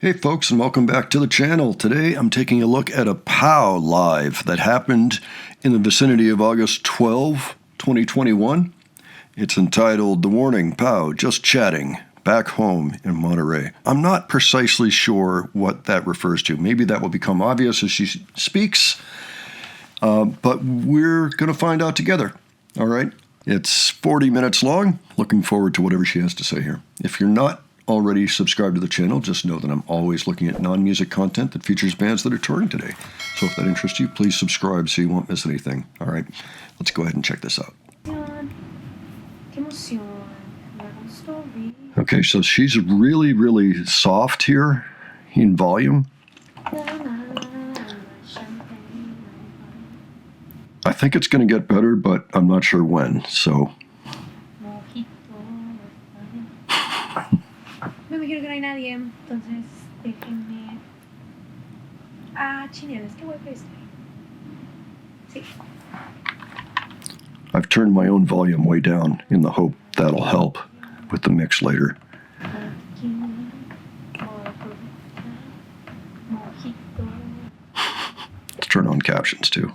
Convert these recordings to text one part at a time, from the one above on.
Hey folks, and welcome back to the channel. Today I'm taking a look at a POW live that happened in the vicinity of August 12, 2021. It's entitled The Warning, POW, Just Chatting, Back Home in Monterey. I'm not precisely sure what that refers to. Maybe that will become obvious as she speaks, but we're going to find out together. All right? It's 40 minutes long. Looking forward to whatever she has to say here. If you're not already subscribed to the channel, just know that I'm always looking at non-music content that features bands that are touring today. So if that interests you, please subscribe so you won't miss anything. All right, let's go ahead and check this out. Okay, so she's really, really soft here in volume. I think it's going to get better, but I'm not sure when, so... Me imagino que no hay nadie, entonces déjenme. Chinelas, ¿qué wifi es? Sí. I've turned my own volume way down in the hope that'll help with the mix later. Let's turn on captions too.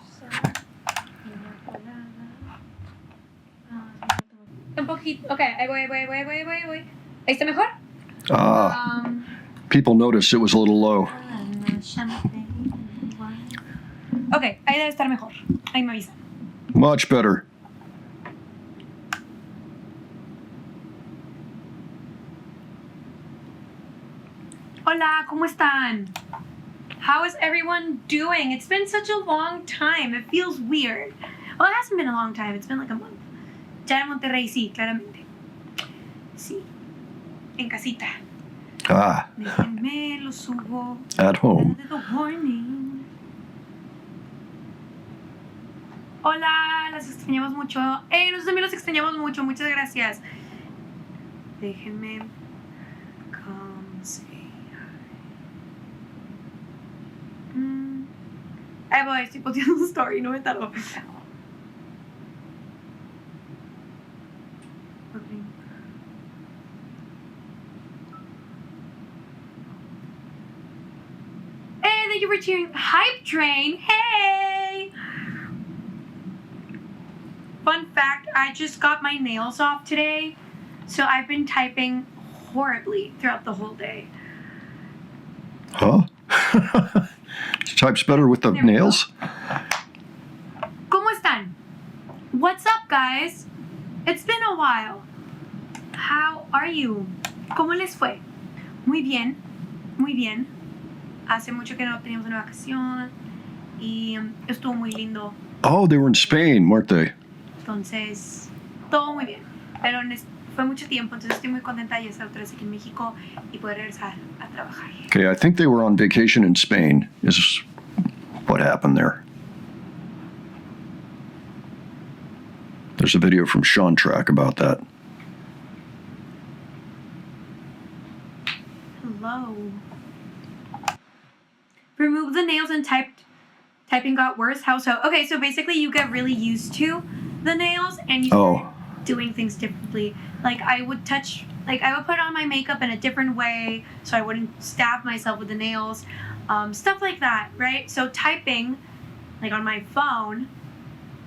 Un poquito. Ok, ahí voy. ¿Ahí está mejor? People noticed it was a little low. Ok, ahí debe estar mejor. Ahí me avisan. Much better. Hola, ¿cómo están? How is everyone doing? It's been such a long time. It feels weird. Well, it hasn't been a long time. It's been like a month. Ya en Monterrey, sí, claramente. Sí. En casita. Déjenme lo subo. At home. The warning. Hola, las extrañamos mucho. Nosotros también los extrañamos mucho. Muchas gracias. Déjenme. Come say hi. Ahí voy, estoy posteando un story, no me tardo. Thank you for cheering. Hype Train, hey! Fun fact, I just got my nails off today, so I've been typing horribly throughout the whole day. Huh? She types better with the nails? ¿Cómo están? What's up, guys? It's been a while. How are you? ¿Cómo les fue? Muy bien, muy bien. Hace mucho que no teníamos una vacación y estuvo muy lindo. Oh, they were in Spain, weren't they? Entonces, todo muy bien. Pero fue mucho tiempo, entonces estoy muy contenta de estar otra vez aquí en México y poder regresar a trabajar. Okay, I think they were on vacation in Spain, is what happened there. There's a video from Sean Track about that. Hello. Remove the nails and typing got worse. How so? Okay, so basically you get really used to the nails and you start doing things differently. Like I would put on my makeup in a different way so I wouldn't stab myself with the nails. Stuff like that, right? So typing, like on my phone,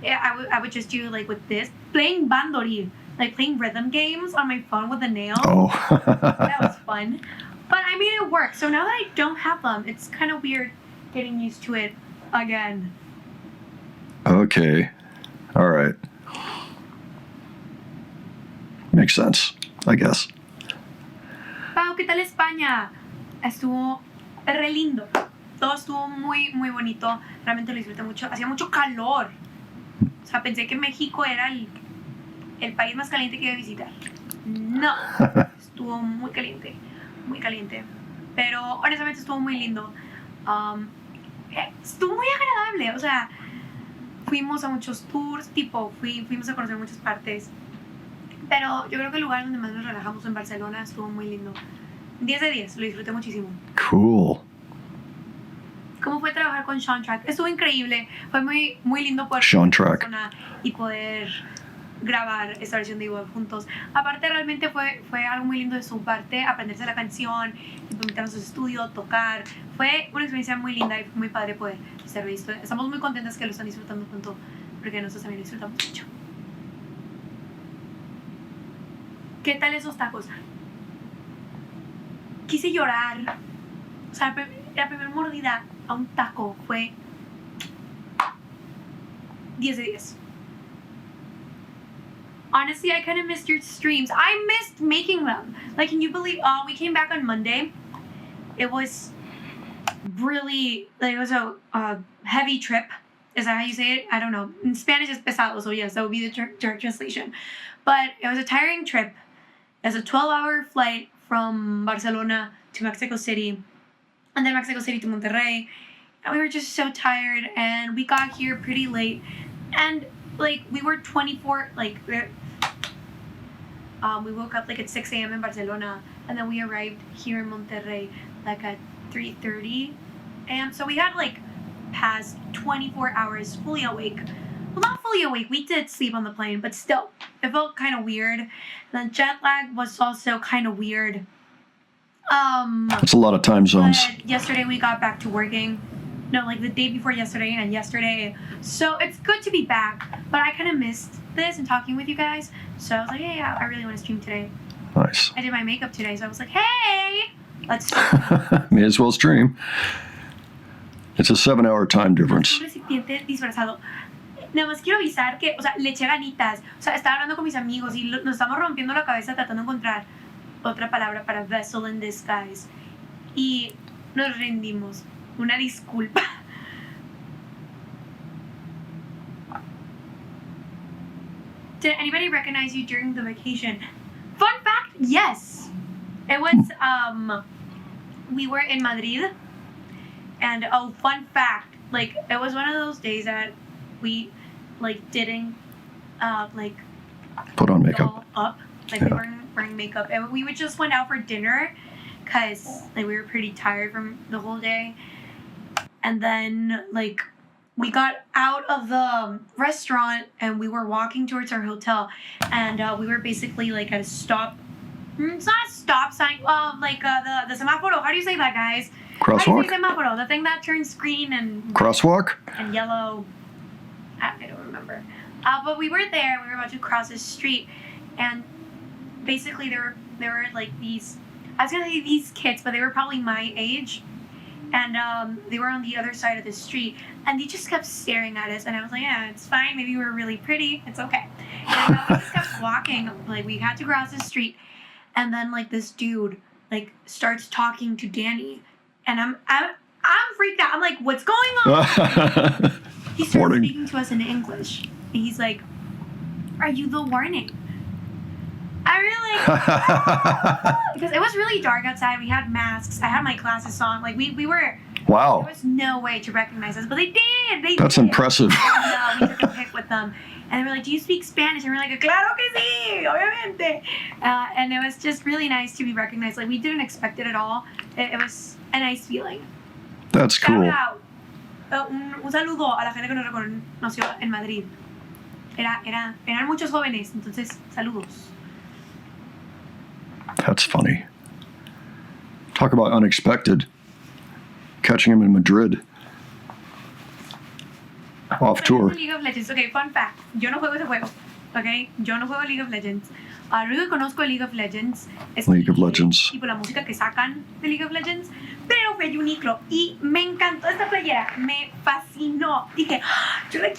I would just do like with this, playing bandori, like playing rhythm games on my phone with the nails. Oh. That was fun. But I made it work. So now that I don't have them, it's kind of weird getting used to it again. Okay. All right. Makes sense, I guess. Pau, ¿qué tal España? Estuvo re lindo. Todo estuvo muy, muy bonito. Realmente lo disfruté mucho. Hacía mucho calor. O sea, pensé que México era el país más caliente que iba a visitar. No. Estuvo muy caliente. Muy caliente. Pero honestamente estuvo muy lindo. Estuvo muy agradable. O sea, fuimos a muchos tours, fuimos a conocer muchas partes. Pero yo creo que el lugar donde más nos relajamos en Barcelona estuvo muy lindo. 10 de 10, lo disfruté muchísimo. Cool. ¿Cómo fue trabajar con Sean Track? Estuvo increíble. Fue muy, muy lindo poder Sean Track. Y poder grabar esta versión de Igual juntos. Aparte realmente fue algo muy lindo de su parte, aprenderse la canción, invitarnos a su estudio, tocar. Fue una experiencia muy linda y fue muy padre poder hacer esto. Estamos muy contentas que lo están disfrutando tanto, porque nosotros también lo disfrutamos mucho. ¿Qué tal esos tacos? Quise llorar. O sea, la primera mordida a un taco fue 10 de 10. Honestly, I kind of missed your streams. I missed making them. Like, can you believe? We came back on Monday. It was really, like, it was a heavy trip. Is that how you say it? I don't know. In Spanish, it's pesado, so yes, that would be the direct translation. But it was a tiring trip. It was a 12-hour flight from Barcelona to Mexico City, and then Mexico City to Monterrey. And we were just so tired, and we got here pretty late. And like we were 24, like we woke up like at 6 a.m. in Barcelona, and then we arrived here in Monterrey like at 3:30 a.m. So we had like past 24 hours fully awake. Well, not fully awake. We did sleep on the plane, but still, it felt kind of weird. And the jet lag was also kind of weird. It's a lot of time zones. Yesterday we got back to working. No, like the day before yesterday and yesterday. So it's good to be back, but I kind of missed this and talking with you guys. So I was like, yeah, I really want to stream today. Nice. I did my makeup today, so I was like, hey, let's May as well stream. It's a 7-hour time difference. Disfrazado. Nada más quiero avisar que, o sea, le eché ganitas. O sea, estaba hablando con mis amigos y nos estamos rompiendo la cabeza tratando de encontrar otra palabra para vessel in disguise. Y nos rendimos. Una disculpa. Did anybody recognize you during the vacation? Fun fact, yes. It was, we were in Madrid. And, fun fact, like, it was one of those days that we, like, didn't, put on makeup. Up. Like, we weren't wearing makeup. And we just went out for dinner because, like, we were pretty tired from the whole day. And then, like, we got out of the restaurant and we were walking towards our hotel. And we were basically, like, at a stop. It's not a stop sign. Like, the semáforo. How do you say that, guys? Crosswalk? How do you say semáforo? The thing that turns green and Crosswalk? And yellow. I don't remember. But we were there. We were about to cross the street. And basically, there were, like, these... I was going to say these kids, but they were probably my age. And they were on the other side of the street, and they just kept staring at us. And I was like, yeah, it's fine. Maybe we were really pretty. It's okay. And we just kept walking. Like, we had to cross the street. And then, like, this dude, like, starts talking to Danny. And I'm freaked out. I'm like, what's going on? He starts speaking to us in English. And he's like, are you the warning? I really, because it was really dark outside. We had masks. I had my glasses on. Like, we were. Wow. There was no way to recognize us, but they did. That's impressive. And, we took a pic with them, and they were like, "Do you speak Spanish?" And we're like, "Claro que sí, obviamente." And it was just really nice to be recognized. Like, we didn't expect it at all. It was a nice feeling. That's cool. Shout out. Un saludo a la gente que nos reconoció en Madrid. Eran muchos jóvenes, entonces saludos. That's funny. Talk about unexpected. Catching him in Madrid. Off tour. League of Legends. Okay, fun fact. Yo no juego ese juego. Okay? Yo no juego League of Legends. Lo único que conozco de League of Legends es League of Legends. Tipo la música que sacan de League of Legends. Pero fue Uniqlo y me encantó esta playera. Me fascinó. Dije, yo la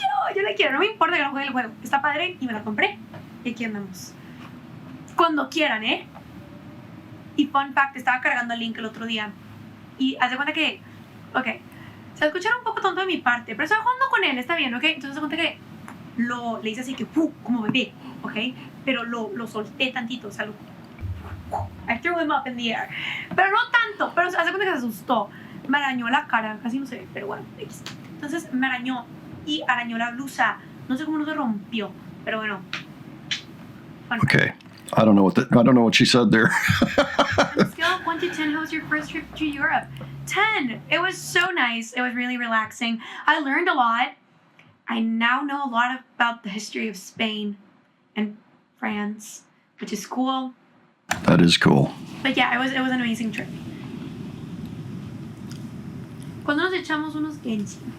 quiero. No me importa que no juegue el juego. Está padre y me la compré. Y aquí andamos. Cuando quieran, ¿eh? Y fun fact, estaba cargando el link el otro día. Y haz de cuenta que, ok, se va a escuchar un poco tonto de mi parte, pero estaba jugando con él, está bien, ok. Entonces se cuenta que le hice así que, como bebé, ok. Pero lo solté tantito, o sea, I threw him up in the air. Pero no tanto, pero hace cuenta que se asustó. Me arañó la cara, casi no se ve, pero bueno. Entonces me arañó y arañó la blusa. No sé cómo no se rompió, pero bueno. Okay. I don't know what she said there. On a scale of 1 to 10, how was your first trip to Europe? 10. It was so nice. It was really relaxing. I learned a lot. I now know a lot about the history of Spain in France, which is cool. That is cool. But yeah, it was an amazing trip. Cuando nos echamos unos Genshin.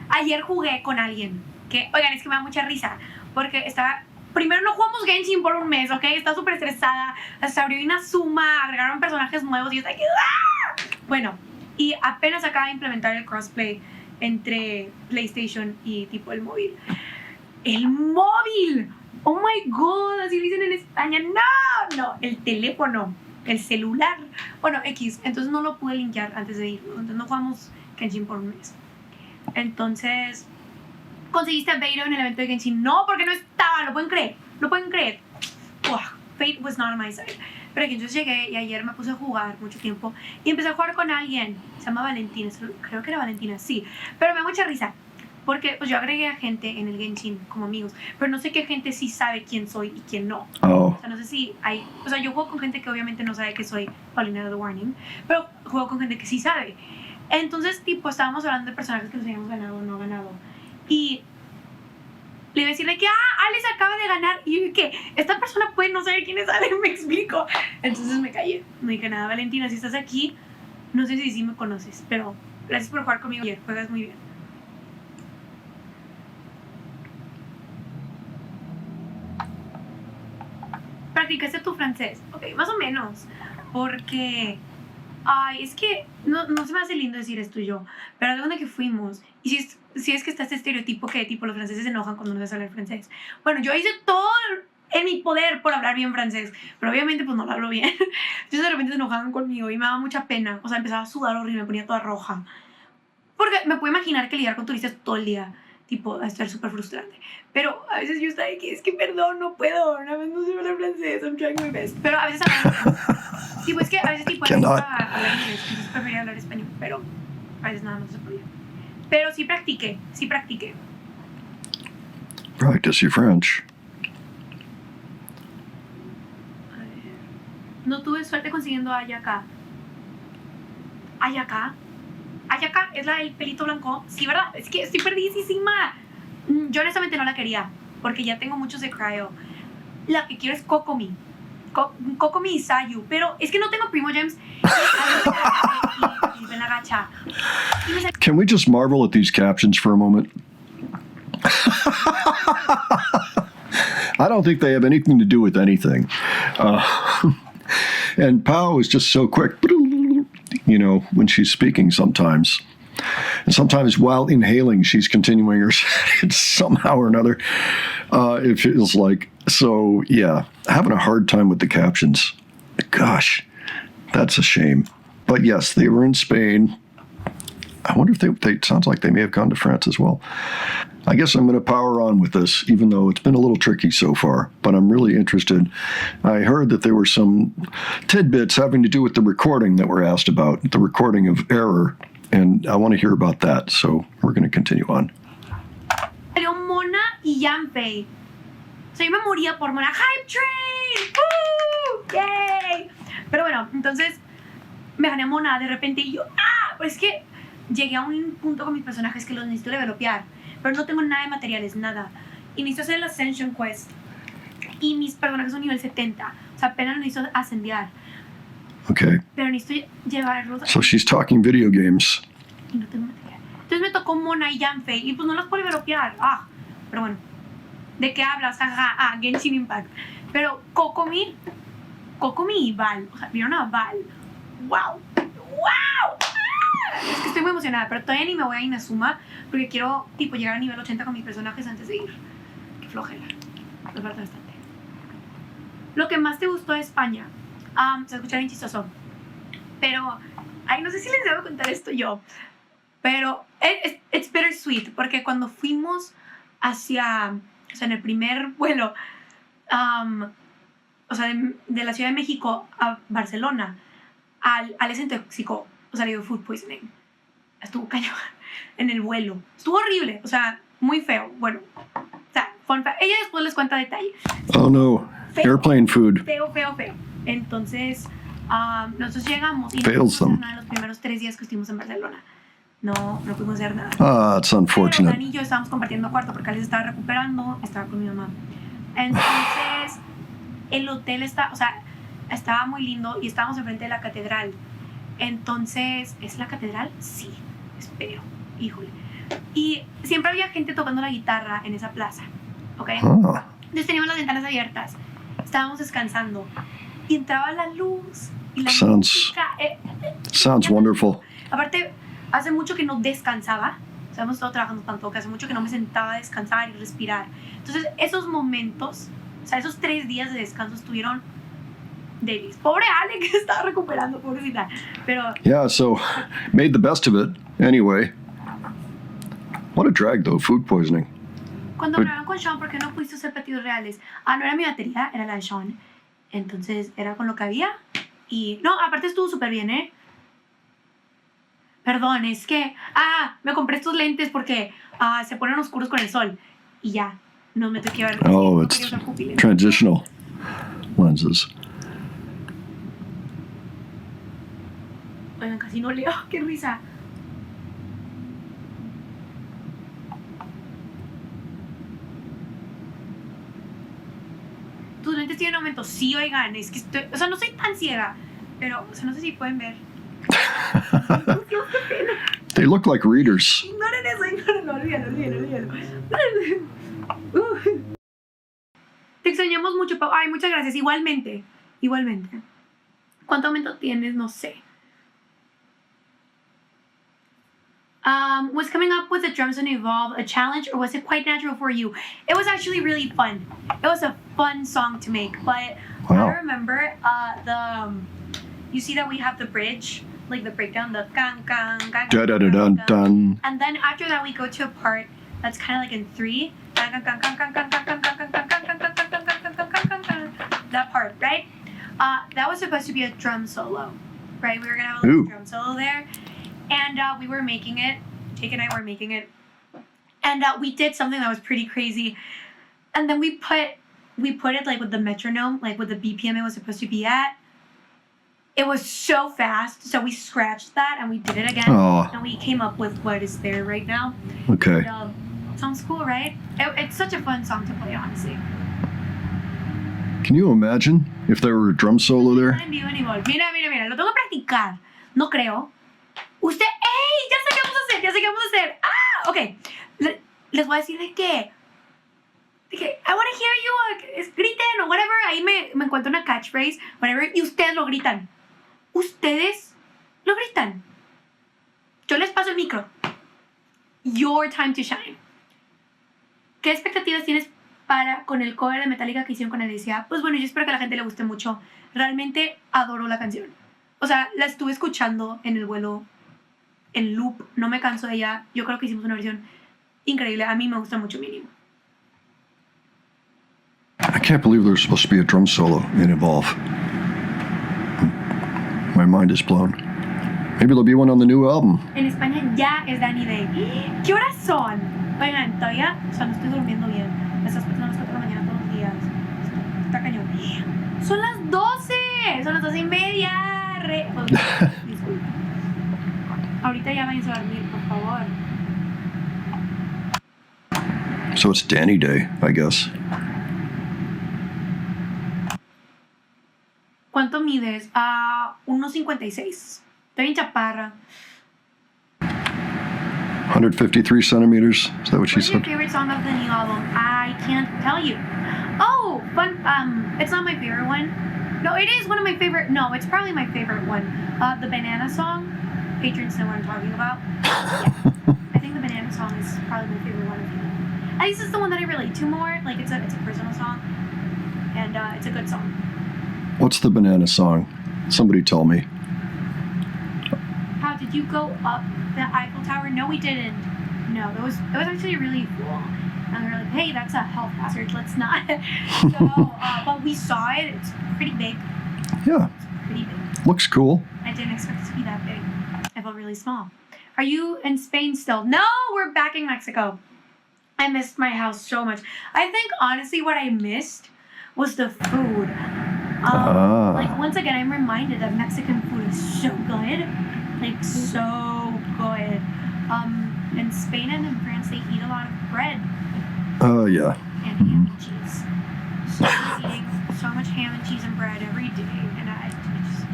Ayer jugué con alguien que, oigan, es que me da mucha risa porque estaba. Primero no jugamos Genshin por un mes, ¿ok? Estaba súper estresada. Se abrió Inazuma, agregaron personajes nuevos y yo estaba aquí. ¡Ah! Bueno, y apenas acaba de implementar el crossplay entre PlayStation y tipo el móvil. ¡El móvil! ¡Oh my god! Así lo dicen en España. No, el teléfono, el celular. Bueno, X. Entonces no lo pude linkear antes de ir. Entonces no jugamos Genshin por un mes. Entonces, ¿conseguiste a Beidou en el evento de Genshin? No, porque no estaba, lo pueden creer. Fate was not on my side. Pero aquí entonces llegué y ayer me puse a jugar mucho tiempo y empecé a jugar con alguien, se llama Valentina, creo que era Valentina, sí, pero me da mucha risa, porque pues yo agregué a gente en el Genshin como amigos, pero no sé qué gente sí sabe quién soy y quién no. Oh. O sea, no sé si hay, o sea, yo juego con gente que obviamente no sabe que soy Paulina de The Warning, pero juego con gente que sí sabe. Entonces, tipo, estábamos hablando de personajes que nos habíamos ganado o no ganado. Y le iba a decirle que, Alex acaba de ganar. Y yo dije, esta persona puede no saber quién es Alex, me explico. Entonces me callé. No dije nada. Valentina, si estás aquí, no sé si sí me conoces, pero gracias por jugar conmigo ayer. Juegas muy bien. ¿Practicaste tu francés? Ok, más o menos. Porque... Ay, es que no se me hace lindo decir esto yo, pero ¿a dónde que fuimos? Y si es que está este estereotipo que tipo los franceses se enojan cuando no sabes hablar francés. Bueno, yo hice todo en mi poder por hablar bien francés, pero obviamente pues no lo hablo bien. Entonces de repente se enojaban conmigo y me daba mucha pena. O sea, empezaba a sudar horrible, me ponía toda roja. Porque me puedo imaginar que lidiar con turistas todo el día, tipo, a estar súper frustrante. Pero a veces yo estaba aquí, es que perdón, no puedo, una vez no sé hablar francés, I'm trying my best. Pero a veces tipo, es que a veces tipo hablar inglés, entonces prefería hablar español, pero a veces nada más se podía. Pero sí practiqué. Practice your French. A ver. No tuve suerte consiguiendo a Ayaka. ¿Ayaka es la del pelito blanco? Sí, ¿verdad? Es que estoy perdidísima. Yo honestamente no la quería, porque ya tengo muchos de Cryo. La que quiero es Kokomi. Kokomi y Sayu, pero es que no tengo Primo Gems y ven la gacha. Can we just marvel at these captions for a moment? I don't think they have anything to do with anything. And Pao is just so quick, you know, when she's speaking sometimes. And sometimes while inhaling, she's continuing her sentence somehow or another. It feels like. So, yeah, having a hard time with the captions. Gosh, that's a shame. But yes, they were in Spain. I wonder if they sounds like they may have gone to France as well. I guess I'm going to power on with this, even though it's been a little tricky so far, but I'm really interested. I heard that there were some tidbits having to do with the recording that were asked about, the recording of Error, and I want to hear about that, so we're going to continue on. Pero Mona y Yanfei. O sea, yo me moría por Mona. ¡Hype Train! ¡Woo! ¡Yay! Pero bueno, entonces me gané a Mona de repente y yo, pues es que llegué a un punto con mis personajes que los necesito developear, pero no tengo nada de materiales, nada. Y necesito hacer el Ascension Quest. Y mis personajes son nivel 70. O sea, apenas necesito ascendear. Okay. Pero necesito llevarlos. So she's talking video games. Y no tengo material. Entonces me tocó Mona y Yanfei. Y pues no los puedo developear. Pero bueno. ¿De qué hablas? Ajá, Genshin Impact. Pero Kokomi y Val. O sea, ¿vieron a Val? ¡Wow! Es que estoy muy emocionada, pero todavía ni me voy a Inazuma porque quiero tipo llegar a nivel 80 con mis personajes antes de ir. Qué flojera. Me falta bastante. Lo que más te gustó de España. Se escucha bien chistoso. Pero, no sé si les debo contar esto yo. Pero, it's bittersweet porque cuando fuimos en el primer vuelo, de la Ciudad de México a Barcelona, al se intoxicó, le dio food poisoning. Estuvo cañón en el vuelo. Estuvo horrible, muy feo. Bueno, fun fact. Ella después les cuenta detalles. Oh no, feo, airplane food. Feo. Entonces, nosotros llegamos y no pudimos hacer nada los primeros 3 días que estuvimos en Barcelona. No pudimos hacer nada. It's unfortunate. Pero Dani y yo estábamos compartiendo cuarto porque Alex estaba recuperando, estaba con mi mamá. Entonces, el hotel estaba muy lindo y estábamos enfrente de la catedral. Entonces, ¿es la catedral? Sí, espero. Híjole. Y siempre había gente tocando la guitarra en esa plaza, ¿ok? Ah, Entonces teníamos las ventanas abiertas, estábamos descansando y entraba la luz y la Sounds- música. sounds wonderful. Aparte, hace mucho que no descansaba. O sea, hemos estado trabajando tanto que hace mucho que no me sentaba a descansar y respirar. Entonces, esos momentos, o sea, esos 3 días de descanso estuvieron débiles. Pobre Ale que estaba recuperando, pobrecita. Pero Yeah, so made the best of it anyway. What a drag, though, food poisoning. cuando hablaron con Sean, ¿por qué no pudiste hacer platillos reales? No era mi batería, era la de Sean. Entonces, era con lo que había. Y, no, aparte estuvo súper bien, ¿eh? Perdón, es que... me compré estos lentes porque se ponen oscuros con el sol. Y ya, no me tengo que ver. Oh, no it's quería usar pupilentes. transitional lenses. Oigan, casi no leo. ¡Qué risa! Tus lentes tienen aumento. Sí, oigan, es que estoy... O sea, no soy tan ciega, pero, o sea, no sé si pueden ver. They look like readers. Ignoren eso, ignorenlo, olvídalo. Te extrañamos mucho, Pau. Ay, muchas gracias. Igualmente. ¿Cuánto aumento tienes? No sé. Was coming up with the drums and Evolve a challenge, or was it quite natural for you? It was actually really fun. It was a fun song to make, but Wow. I remember you see that we have the bridge, like the breakdown, the gang gang gang. Da da da dun dun. And then after that, we go to a part that's kind of like in 3. That part, right? That was supposed to be a drum solo, right? We were gonna have a little Ooh. drum solo there, and we were making it. Jake and I were making it, and we did something that was pretty crazy. And then we put it like with the metronome, like with the BPM it was supposed to be at. It was so fast, so we scratched that and we did it again, Aw. and we came up with what is there right now. Okay. And, sounds cool, right? It's such a fun song to play, honestly. Can you imagine if there were a drum solo there? En vivo ni vol. Mira, lo tengo que practicar. No creo. Usted, ¡ey! Ya sé qué vamos a hacer. Ok. Les voy a decir de que I want to hear you, griten o whatever. Ahí me encuentro una catchphrase, whatever, y ustedes lo gritan. Yo les paso el micro. Your time to shine. ¿Qué expectativas tienes con el cover de Metallica que hicieron con Alicia? Pues bueno, yo espero que a la gente le guste mucho. Realmente adoro la canción. O sea, la estuve escuchando en el vuelo, en loop. No me canso de ella. Yo creo que hicimos una versión increíble. A mí me gusta mucho mínimo. I can't believe there's supposed to be a drum solo in Evolve. My mind is blown. Maybe there'll be one on the new album. En España ya es Danny Day. ¿Qué horas son? Oigan, todavía, o sea, no estoy durmiendo bien. Me estás despertando a las 4 de la mañana todos los días. Está cañón. Son las 12. Son las 12:30. Disculpa. Ahorita ya váyanse a dormir, por favor. So it's Danny Day, I guess. ¿Cuánto mides? 1.56. Estoy bien chaparra. 153 centimeters. Is that what she What's your said? favorite song of the new album? I can't tell you. Oh, fun. It's not my favorite one. No, it is one of my favorite. No, it's probably my favorite one. The Banana song. Patrons know what I'm talking about. Yeah. I think the Banana song is probably my favorite one of them. At least it's the one that I relate to more. Like it's a personal song, and it's a good song. What's the banana song? Somebody tell me. How did you go up the Eiffel Tower? No, we didn't. No, it was actually really cool. And we were like, hey, that's a health hazard. Let's not. So, but we saw it. It's pretty big. Yeah, It's pretty big. looks cool. I didn't expect it to be that big. I felt really small. Are you in Spain still? No, we're back in Mexico. I missed my house so much. I think honestly, what I missed was the food. Like once again, I'm reminded that Mexican food is so good, like so good. In Spain and in France, they eat a lot of bread Yeah. and ham and cheese. ham and cheese and bread every day, and I just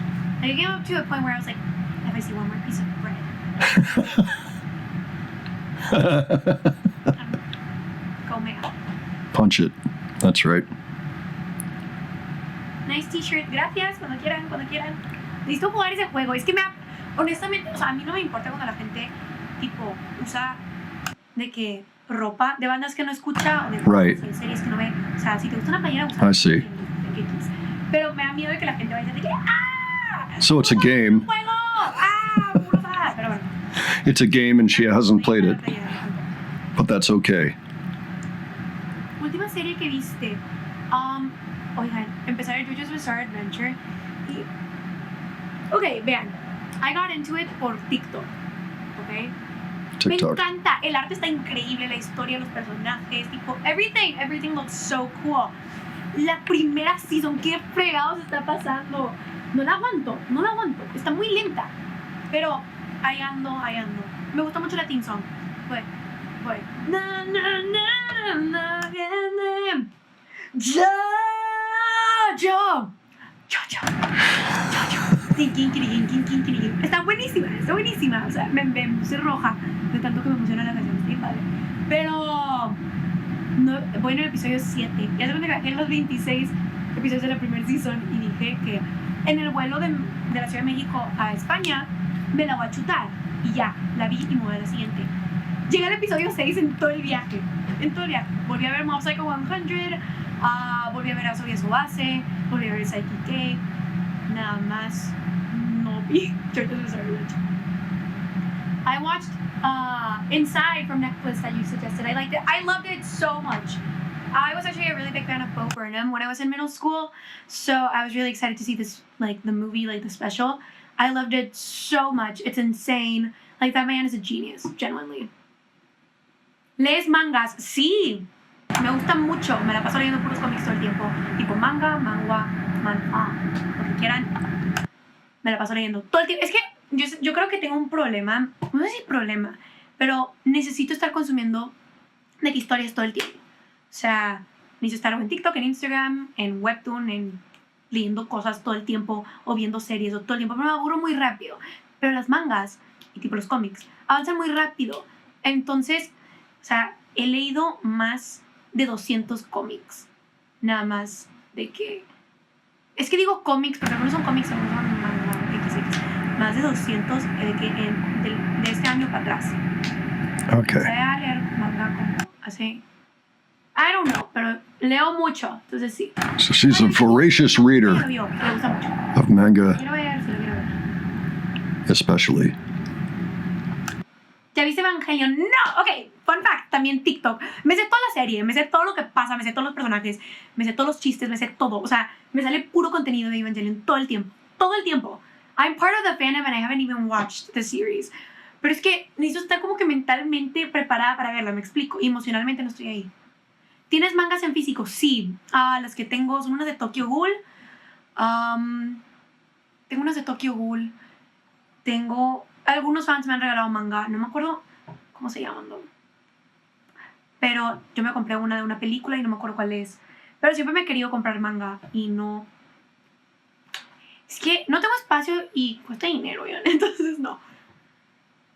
like, I came up to a point where I was like, if I see one more piece of bread, go mad. Punch it. That's right. Nice t-shirt, gracias, cuando quieran. Necesito jugar ese juego. Es que honestamente, o sea, a mí no me importa cuando la gente, tipo, usa de que ropa de bandas que no escucha o de Right. series que no ve. O sea, si te gusta una playera, usa. I see. Pero me da miedo de que la gente vaya a decir de que ¡ah! So it's a game. ¡Juego! ¡Ah! ¡Burra! Pero bueno. It's a game and she hasn't played it, but that's okay. Última serie que viste. Oigan, empecé a ver JoJo's Bizarre Adventure y... Ok, vean. I got into it por TikTok. Ok. TikTok. Me encanta. El arte está increíble, la historia, los personajes, tipo, everything looks so cool. La primera season, ¿qué fregados está pasando? No la aguanto. Está muy lenta. Pero ahí ando. Me gusta mucho la theme song. Voy. Na, na, na, na, na. Jojo. Está buenísima. O sea, me puse roja de tanto que me emociona la canción. Está padre. Pero no, voy en el episodio 7. Ya se me bajé en los 26 episodios de la primera season y dije que en el vuelo de la Ciudad de México a España me la voy a chutar. Y ya, la vi y me voy a la siguiente. Llegué al episodio 6 en todo el viaje. Volví a ver Mob Psycho 100, volví a ver a Asobi Asobase, volví a ver Psyche K. Nada más no vi JoJo's Bizarre Adventure. I watched Inside from Netflix that you suggested. I liked it. I loved it so much. I was actually a really big fan of Bo Burnham when I was in middle school, so I was really excited to see this, like the movie, like the special. I loved it so much. It's insane. Like, that man is a genius, genuinely. ¿Lees mangas? Sí. Me gusta mucho. Me la paso leyendo puros cómics todo el tiempo. Tipo manga, manhwa, manhwa, lo que quieran. Me la paso leyendo todo el tiempo. Es que yo creo que tengo un problema. No sé si problema, pero necesito estar consumiendo de historias todo el tiempo. O sea, necesito estar en TikTok, en Instagram, en Webtoon, leyendo cosas todo el tiempo o viendo series o todo el tiempo. Pero me aburro muy rápido. Pero las mangas y tipo los cómics avanzan muy rápido. Entonces, o sea, he leído más de 200 cómics. Nada más de que... Es que digo cómics porque algunos son cómics, algunos son manga, XX. Más de 200 de este año para atrás. Okay. Empecé a leer manga como hace... I don't know, pero leo mucho. Entonces sí. So she's a voracious Me reader gusta mucho. of manga, Quiero ver, sí lo quiero ver. especially. ¿Ya viste Evangelion? No, ok, fun fact, también TikTok. Me sé toda la serie, me sé todo lo que pasa, me sé todos los personajes, me sé todos los chistes, me sé todo. O sea, me sale puro contenido de Evangelion todo el tiempo. Todo el tiempo. I'm part of the fandom and I haven't even watched the series. Pero es que necesito estar como que mentalmente preparada para verla, me explico. Y emocionalmente no estoy ahí. ¿Tienes mangas en físico? Sí. Las que tengo son unas de Tokyo Ghoul. Tengo unas de Tokyo Ghoul. Tengo... Algunos fans me han regalado manga. No me acuerdo cómo se llaman, ¿no? Pero yo me compré una de una película y no me acuerdo cuál es. Pero siempre me he querido comprar manga y no... Es que no tengo espacio y cuesta dinero, ¿ya? Entonces no.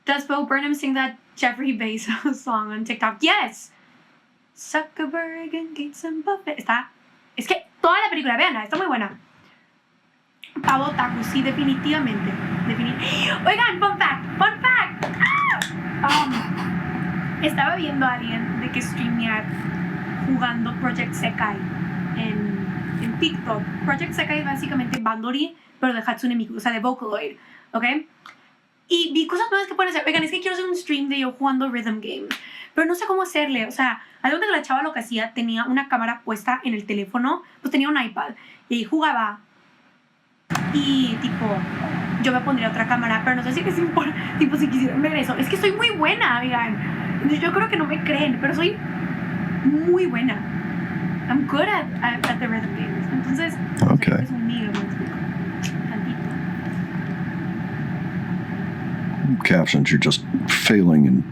Does Bo Burnham sing that Jeffrey Bezos song on TikTok? Yes! Zuckerberg and Gates and Buffett. Es que toda la película, veanla, está muy buena. Pavo Otaku, sí, definitivamente. Oigan, fun fact. Estaba viendo a alguien de que streamear jugando Project Sekai en TikTok. Project Sekai es básicamente Bandori, pero de Hatsune Miku, o sea, de Vocaloid, ¿ok? Y vi cosas nuevas que pueden hacer. Oigan, es que quiero hacer un stream de yo jugando Rhythm Games, pero no sé cómo hacerle. O sea, algo que la chava lo que hacía, tenía una cámara puesta en el teléfono, pues tenía un iPad, y ahí jugaba. Y tipo, yo me pondría otra cámara, pero no sé si es importante, tipo, si quisiera ver eso. Es que soy muy buena, oigan. Yo creo que no me creen, pero soy muy buena. I'm good at the rhythm games. Entonces, Okay. es un niño, me explico. Tantito. Captions, you're just failing in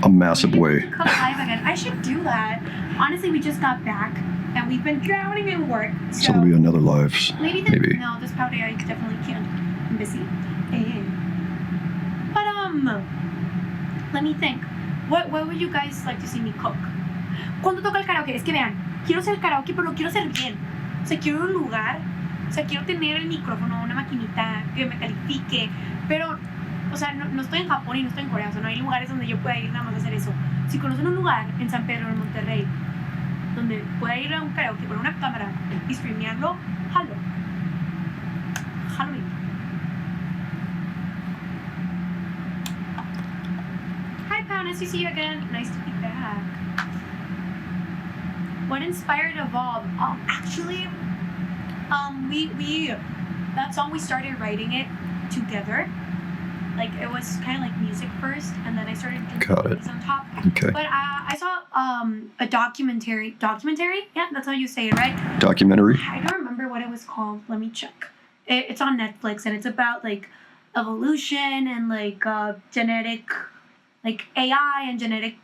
a massive way. Cook live again. I should do that. Honestly, we just got back and we've been drowning in work. So there'll be another live. Maybe. No, this pow day I definitely can't. I'm busy. But let me think. What would you guys like to see me cook? ¿Cuándo toca el karaoke? Es que vean, quiero hacer el karaoke, pero lo quiero hacer bien. O sea, quiero un lugar, o sea, quiero tener el micrófono, una maquinita que me califique, pero, o sea, no estoy en Japón y no estoy en Corea, o sea, no hay lugares donde yo pueda ir nada más a hacer eso. Si conocen un lugar en San Pedro, en Monterrey, donde pueda ir a un karaoke con una cámara y streamearlo, jalo. Halloween. Hi, Pau, nice to see you again. Nice to be back. What inspired Evolve? Actually, we that song we started writing it together. Like it was kind of like music first, and then I started doing things on top. Okay. But I saw a documentary. Yeah, that's how you say it, right? Documentary. I don't remember what it was called. Let me check. It's on Netflix, and it's about like evolution and like genetic, like AI and genetic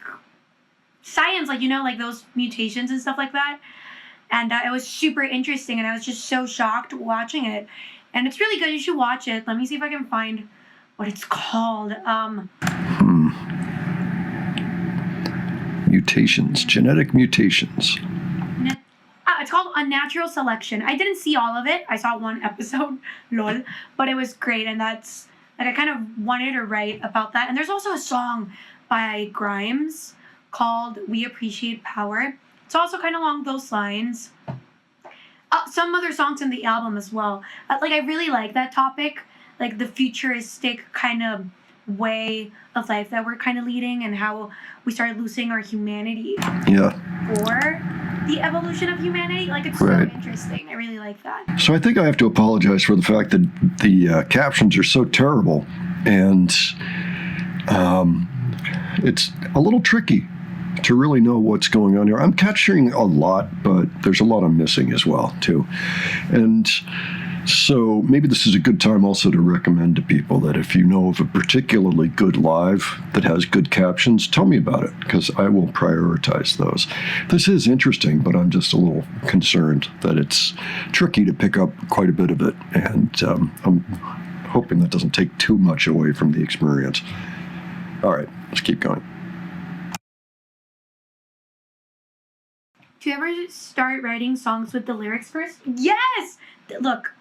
science, like, you know, like those mutations and stuff like that. And it was super interesting, and I was just so shocked watching it. And it's really good. You should watch it. Let me see if I can find what it's called. Mutations, genetic mutations. It's called Unnatural Selection. I didn't see all of it. I saw one episode, lol, but it was great, and that's like I kind of wanted to write about that. And there's also a song by Grimes called "We Appreciate Power." It's also kind of along those lines. Some other songs in the album as well. Like I really like that topic, like the futuristic kind of way of life that we're kind of leading, and how we started losing our humanity. Yeah. For the evolution of humanity. Like it's so interesting. I really like that. So I think I have to apologize for the fact that the captions are so terrible, and it's a little tricky to really know what's going on here. I'm capturing a lot, but there's a lot I'm missing as well, too. And so maybe this is a good time also to recommend to people that if you know of a particularly good live that has good captions, tell me about it, because I will prioritize those. This is interesting, but I'm just a little concerned that it's tricky to pick up quite a bit of it. And I'm hoping that doesn't take too much away from the experience. All right, let's keep going. Do you ever start writing songs with the lyrics first? Yes! Look,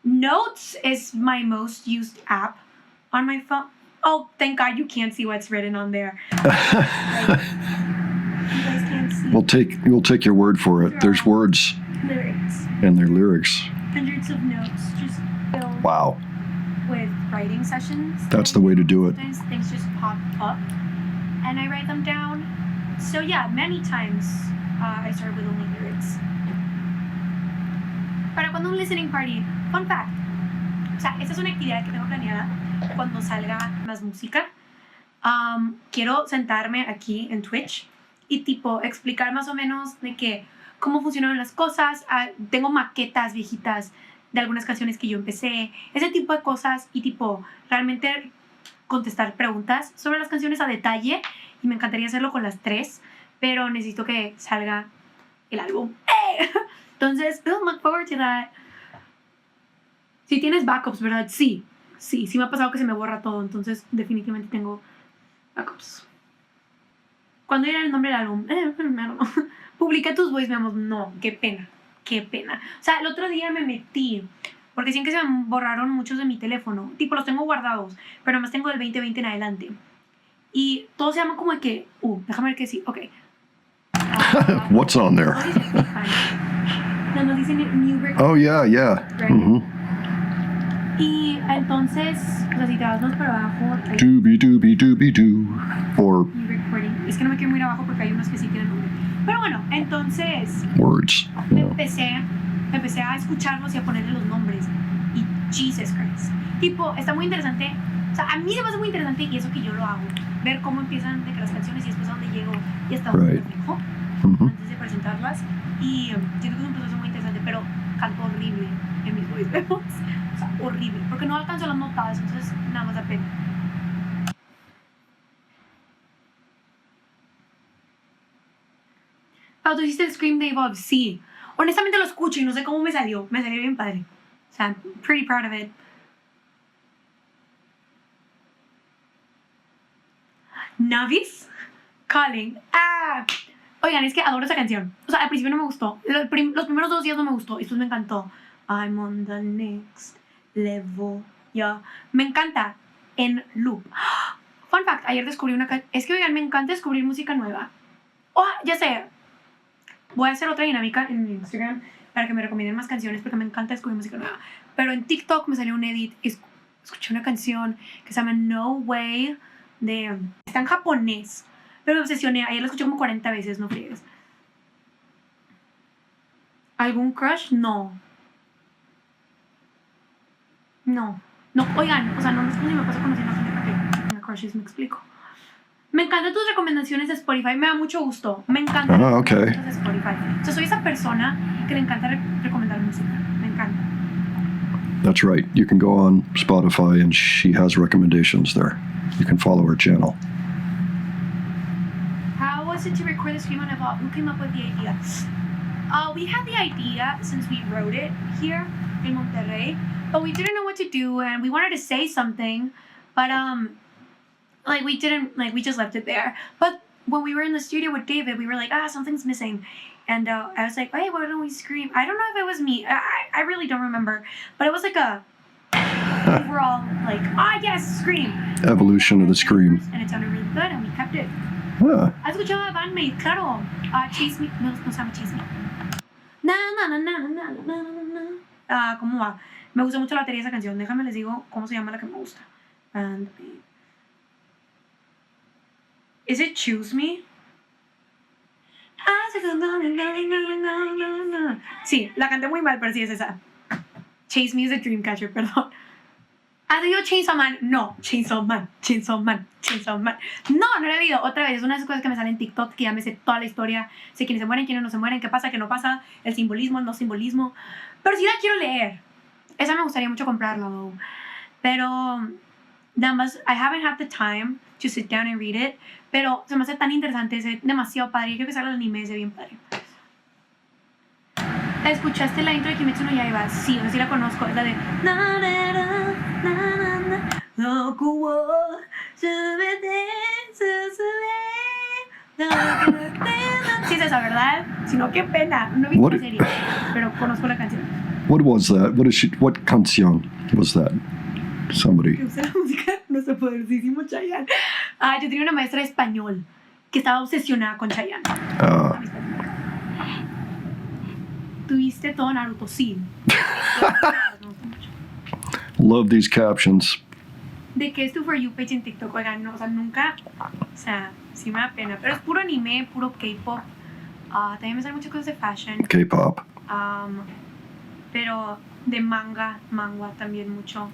Notes is my most used app on my phone. Oh, thank God you can't see what's written on there. You guys can't see. We'll take your word for it. There's words. Lyrics. And they're lyrics. Hundreds of notes just filled with writing sessions. That's the way to do it. Sometimes things just pop up and I write them down. So yeah, many times I start with only lyrics. Para cuando un listening party, fun fact. O sea, esta es una actividad que tengo planeada cuando salga más música. Quiero sentarme aquí en Twitch y tipo explicar más o menos de que cómo funcionan las cosas. Tengo maquetas viejitas de algunas canciones que yo empecé, ese tipo de cosas, y tipo realmente contestar preguntas sobre las canciones a detalle, y me encantaría hacerlo con las 3, pero necesito que salga el álbum. Entonces, look forward to that. Si tienes backups, ¿verdad? Sí me ha pasado que se me borra todo, entonces definitivamente tengo backups. ¿Cuándo irá el nombre del álbum? No. Publiqué tus voice memos. No, qué pena. O sea, el otro día me metí, porque siempre se me borraron muchos de mi teléfono. Tipo, los tengo guardados, pero nomás tengo del 2020 en adelante. Y todos se llaman como de que, déjame ver que sí, ok. What's on there? No, nos dicen New Record. Oh, yeah. Right? Mm-hmm. Y entonces, o sea, si te vas más para abajo... Doobie-doobie-doobie-doo. Or... New Recording. Es que no me quiero muy abajo porque hay unos que sí tienen nombre. Pero bueno, entonces... Words. Empecé a escucharlos y a ponerle los nombres. Y Jesus Christ. Tipo, está muy interesante. O sea, a mí se me hace muy interesante, y eso que yo lo hago. Ver cómo empiezan de que las canciones y después a dónde llego y hasta dónde las dejo. Antes de presentarlas. Y siento que es un proceso muy interesante, pero canto horrible en mis voice memos. O sea, horrible. Porque no alcanzo las notas, entonces nada más da pena. Pau, tú hiciste el Scream de Bob. Sí. Honestamente lo escucho y no sé cómo me salió. Me salió bien padre. O sea, I'm pretty proud of it. Navis Calling. Oigan, es que adoro esa canción. O sea, al principio no me gustó. Los primeros 2 días no me gustó. Y después me encantó. I'm on the next level. Ya. Me encanta. En loop. Fun fact, ayer descubrí una canción. Es que, oigan, me encanta descubrir música nueva. Oh, ya sé. Voy a hacer otra dinámica en mi Instagram para que me recomienden más canciones porque me encanta descubrir música nueva. Pero en TikTok me salió un edit y escuché una canción que se llama No Way está en japonés, pero me obsesioné. Ayer la escuché como 40 veces, no friegues. ¿Algún crush? No. Oigan, o sea, no es como si me pasa conociendo a gente porque tenga crushes, me explico. Me encantan tus recomendaciones de Spotify, me da mucho gusto. Me encantan las recomendaciones de Spotify. Yo soy esa persona que le encanta recomendar música. Me encanta. That's right. You can go on Spotify and she has recommendations there. You can follow her channel. How was it to record the Scream on Evolve? Who came up with the idea? We had the idea since we wrote it here in Monterrey, but we didn't know what to do and we wanted to say something, but we just left it there. But when we were in the studio with David, we were like, something's missing. And I was like, hey, why don't we scream? I don't know if it was me. I really don't remember. But it was like overall, like, yes, scream. Evolution of the scream. And it sounded really good, and we kept it. Yeah. ¿Has escuchado a Bandmate? Claro. Chase Me. No se llama Chase Me. Na, na, na, na, na, na, na. ¿Cómo va? Me gusta mucho la batería de esa canción. Déjame les digo cómo se llama la que me gusta. Bandmate. Is it Choose Me? Sí, la canté muy mal, pero sí es esa. Chase Me is a Dreamcatcher, perdón. ¿Has oído Chainsaw Man? No, Chainsaw Man. No lo he oído. Otra vez, es una de esas cosas que me salen en TikTok, que ya me sé toda la historia. Sé quiénes se mueren, quiénes no se mueren, qué pasa, qué no pasa, el simbolismo, el no simbolismo. Pero sí la quiero leer. Esa me gustaría mucho comprarla, though. Pero nada más, I haven't had the time to sit down and read it. Pero se me hace tan interesante, es demasiado padre. Creo que sale el anime, es bien padre. ¿Escuchaste la intro de Kimetsu no Yaiba? Sí, sí la conozco. Es la de sí es esa, ¿verdad? Si no, qué pena. No vi la serie, pero conozco la canción. What was that? What canción was that? Somebody. Me gusta la música, nuestro poderosísimo Chayanne. Yo tenía una maestra de español que estaba obsesionada con Chayanne. Tuviste todo Naruto, sí. Love these captions. ¿De qué es tu For You page en TikTok? Oigan, no, o sea, nunca, o sea, sí me da pena, pero es puro anime, puro K-pop. También me salen muchas cosas de fashion. K-pop. Pero de manga también mucho.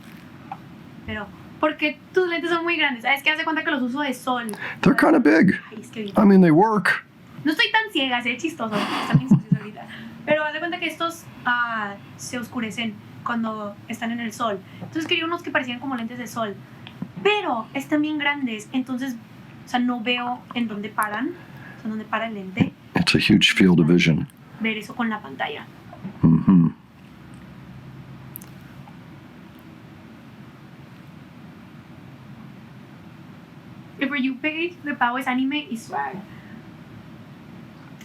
Pero, porque tus lentes son muy grandes. Es que hace cuenta que los uso de sol. They're kind of big. Ay, es que I mean, they work. no estoy tan ciega, es chistoso. Están bien sucios ahorita. Pero haz de cuenta que estos se oscurecen cuando están en el sol. Entonces quería unos que parecían como lentes de sol. Pero están bien grandes, entonces, o sea, no veo en dónde paran, o sea, dónde para el lente. It's a huge field of vision. Ver eso con la pantalla. Mm-hmm. El For You page de Pau es anime y swag.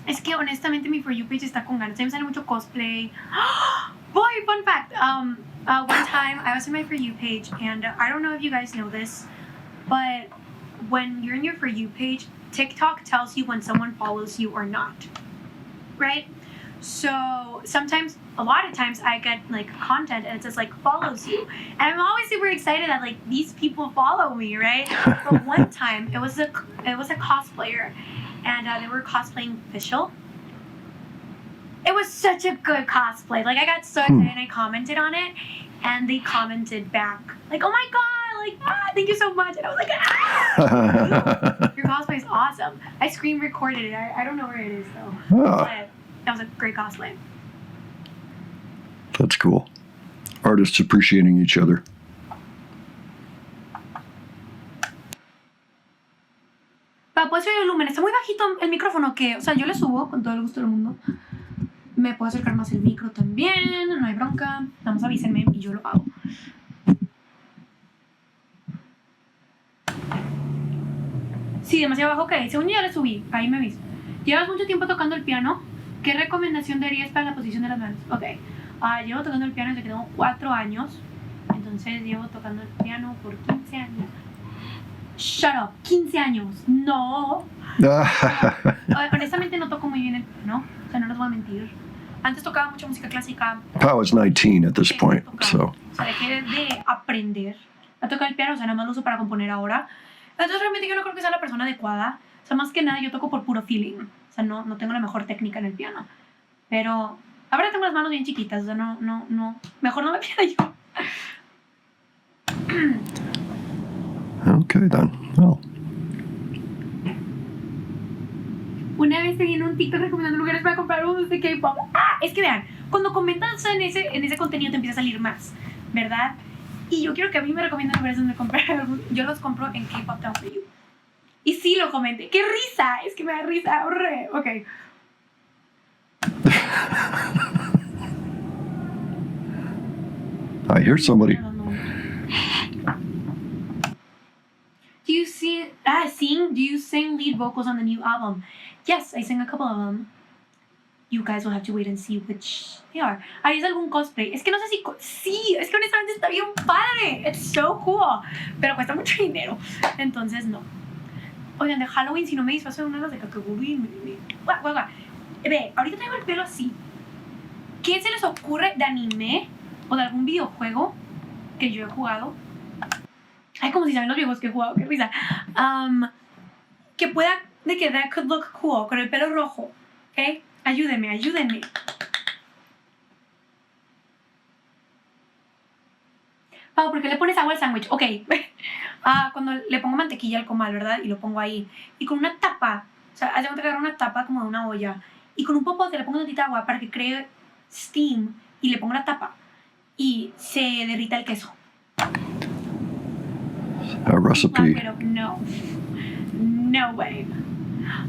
Es que honestamente mi For You page está con ganas. A mí me sale mucho cosplay. Boy, fun fact. One time I was in my For You page, and I don't know if you guys know this, but when you're in your For You page, TikTok tells you when someone follows you or not, right? So sometimes, a lot of times, I get like content and it says like follows you, and I'm always super excited that like these people follow me, right? But one time it was a cosplayer, and they were cosplaying Fischl. It was such a good cosplay. Like I got so excited and I commented on it, and they commented back like, "Oh my god, like thank you so much." And I was like, your cosplay is awesome. I screen recorded it. I don't know where it is though. But that was a great cosplay. That's cool. Artists appreciating each other. Para poder subir el volumen. Está muy bajito el micrófono que, o sea, yo le subo con todo el gusto del mundo. Me puedo acercar más el micro también, no hay bronca. Nada más avísenme y yo lo hago. Sí, demasiado bajo. Ok, según yo ya le subí. Ahí me aviso. ¿Llevas mucho tiempo tocando el piano? ¿Qué recomendación darías para la posición de las manos? Ok. Llevo tocando el piano desde que tengo 4 años. Entonces llevo tocando el piano por 15 años. Shut up, 15 años. No. Honestamente no toco muy bien el piano. O sea, no les voy a mentir. Antes tocaba mucha música clásica. Pau is 19 at this point, so. O sea, dejé de aprender a tocar el piano. O sea, nada más lo uso para componer ahora. Entonces realmente yo no creo que sea la persona adecuada. O sea, más que nada yo toco por puro feeling. O sea, no tengo la mejor técnica en el piano. Pero ahora tengo las manos bien chiquitas. O sea, no. Mejor no me pida yo. Okay, then. Well. Una vez seguí en un TikTok recomendando lugares para comprar unos de K-pop. Es que vean, cuando comentas en ese contenido te empieza a salir más, ¿verdad? Y yo quiero que a mí me recomienden lugares donde comprar. Yo los compro en K-pop Town for You. Y sí lo comenté. ¡Qué risa! Es que me da risa. Horre. Ok. I hear somebody. Do you sing? Do you sing lead vocals on the new album? Yes, I sing a couple of them. You guys will have to wait and see which they are. ¿Harías algún cosplay? Es que no sé si... Sí, es que honestamente está bien padre. It's so cool. Pero cuesta mucho dinero. Entonces, no. Oigan, de Halloween, si no me disfrazo de una de las de Kakegurui... Ve, ahorita traigo el pelo así. ¿Qué se les ocurre de anime o de algún videojuego que yo he jugado? Ay, como si saben los videojuegos que he jugado. Qué risa. Que pueda... De que that could look cool. Con el pelo rojo. ¿Ok? Ayúdenme. Pau, ¿por qué le pones agua al sándwich? Ok. Cuando le pongo mantequilla al comal, ¿verdad? Y lo pongo ahí. Y con una tapa, o sea, haz de cuenta que agarro una tapa como de una olla. Y con un popote le pongo tantita agua para que cree steam. Y le pongo la tapa. Y se derrita el queso. A recipe. Pero no way.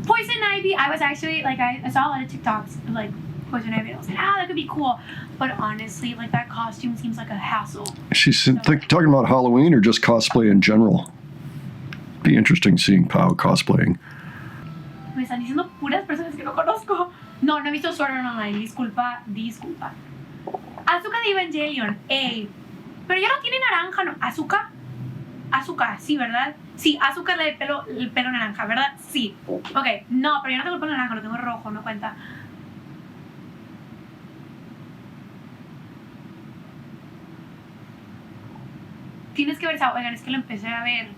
Poison ivy, I was actually, like, I saw a lot of TikToks of, like, poison ivy. I was like, that could be cool. But honestly, like, that costume seems like a hassle. She's talking about Halloween or just cosplay in general? Be interesting seeing Pau cosplaying. Me están diciendo puras personas que no conozco. No he visto Sword Art Online. Disculpa. Asuka de Evangelion. Pero ella no tiene naranja, ¿no? Asuka, sí, ¿verdad? Sí, Asuka el pelo naranja, ¿verdad? Sí. Ok, no, pero yo no tengo el pelo naranja, lo tengo rojo, no cuenta. Tienes que ver esa. Oigan, es que lo empecé a ver.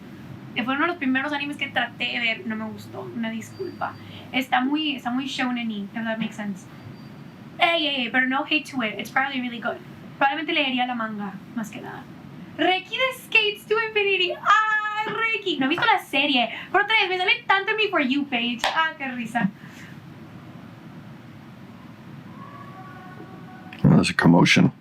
Fue uno de los primeros animes que traté de ver. No me gustó, una disculpa. Está muy shonen-y, if that makes sense. Pero no hate to it. It's probably really good. Probablemente leería la manga, más que nada. Reiki de Skates to Infinity. Reiki. No he visto la serie. Pero otra vez, me sale tanto en mi For You page. Qué risa. Well, there's a commotion.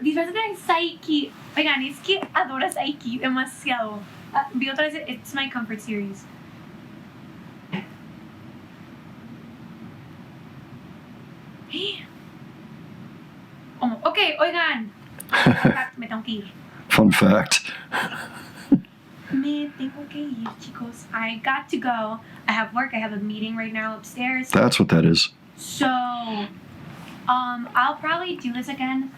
Disfrazate de Saiki. Oigan, es que adoro a Saiki demasiado. Vi otra vez It's My Comfort Series. Ok, oigan. Me tengo que ir. Fun fact. Me tengo que ir, chicos. I got to go. I have work. I have a meeting right now upstairs. That's what that is. So, I'll probably do this again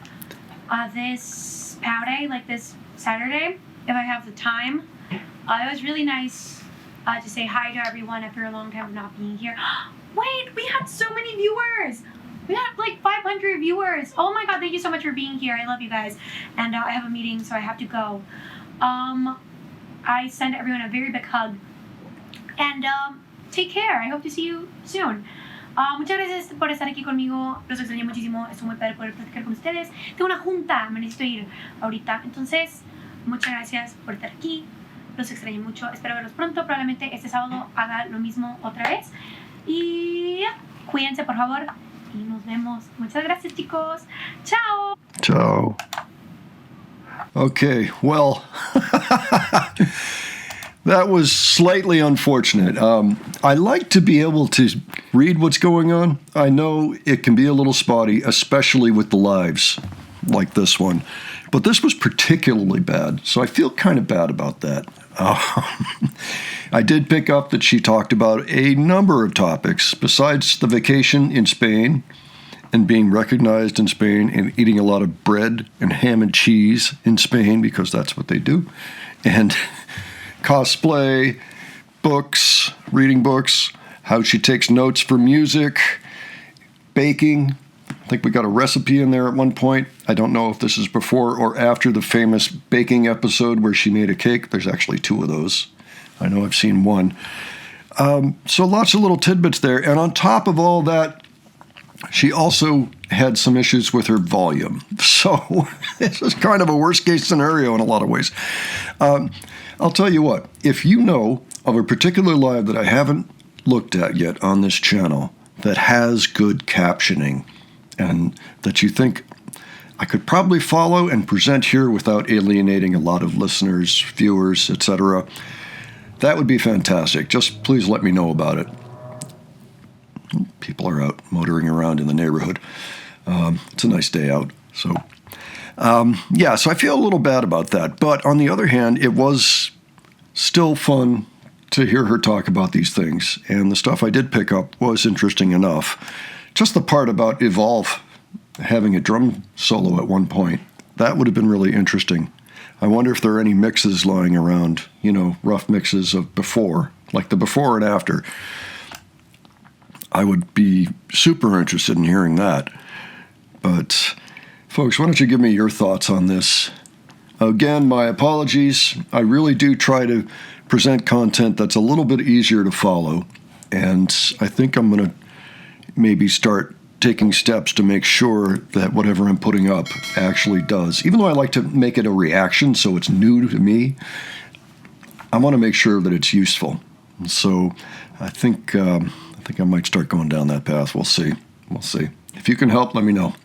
this Pow Day, like this Saturday, if I have the time. It was really nice to say hi to everyone after a long time of not being here. Wait, we had so many viewers! We had like 500 viewers. Oh my god, thank you so much for being here. I love you guys. And I have a meeting, so I have to go. I send everyone a very big hug. And take care. I hope to see you soon. Muchas gracias por estar aquí conmigo. Los extrañé muchísimo. Estuvo muy padre poder platicar con ustedes. Tengo una junta. Me necesito ir ahorita. Entonces, muchas gracias por estar aquí. Los extrañé mucho. Espero verlos pronto. Probablemente este sábado haga lo mismo otra vez. Y cuídense, por favor. Y nos vemos. Muchas gracias, chicos. Chao. Ciao. Okay, well, that was slightly unfortunate. I like to be able to read what's going on. I know it can be a little spotty, especially with the lives like this one. But this was particularly bad, so I feel kind of bad about that. I did pick up that she talked about a number of topics besides the vacation in Spain and being recognized in Spain and eating a lot of bread and ham and cheese in Spain because that's what they do. And cosplay, books, reading books, how she takes notes for music, baking. I think we got a recipe in there at one point. I don't know if this is before or after the famous baking episode where she made a cake. There's actually 2 of those. I know I've seen one. So lots of little tidbits there. And on top of all that, she also had some issues with her volume. So this is kind of a worst-case scenario in a lot of ways. I'll tell you what. If you know of a particular live that I haven't looked at yet on this channel that has good captioning and that you think I could probably follow and present here without alienating a lot of listeners, viewers, etc., that would be fantastic. Just please let me know about it. People are out motoring around in the neighborhood. It's a nice day out. So, so I feel a little bad about that. But on the other hand, it was still fun to hear her talk about these things. And the stuff I did pick up was interesting enough. Just the part about Evolve having a drum solo at one point, that would have been really interesting. I wonder if there are any mixes lying around, rough mixes of before, like the before and after. I would be super interested in hearing that. But, folks, why don't you give me your thoughts on this? Again, my apologies. I really do try to present content that's a little bit easier to follow. And I think I'm going to maybe start taking steps to make sure that whatever I'm putting up actually does. Even though I like to make it a reaction so it's new to me, I want to make sure that it's useful. So I think I might start going down that path. We'll see. If you can help, let me know.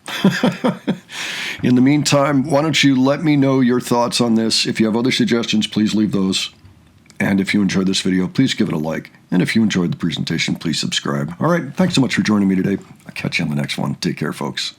In the meantime, why don't you let me know your thoughts on this? If you have other suggestions, please leave those. And if you enjoyed this video, please give it a like. And if you enjoyed the presentation, please subscribe. All right, thanks so much for joining me today. I'll catch you on the next one. Take care, folks.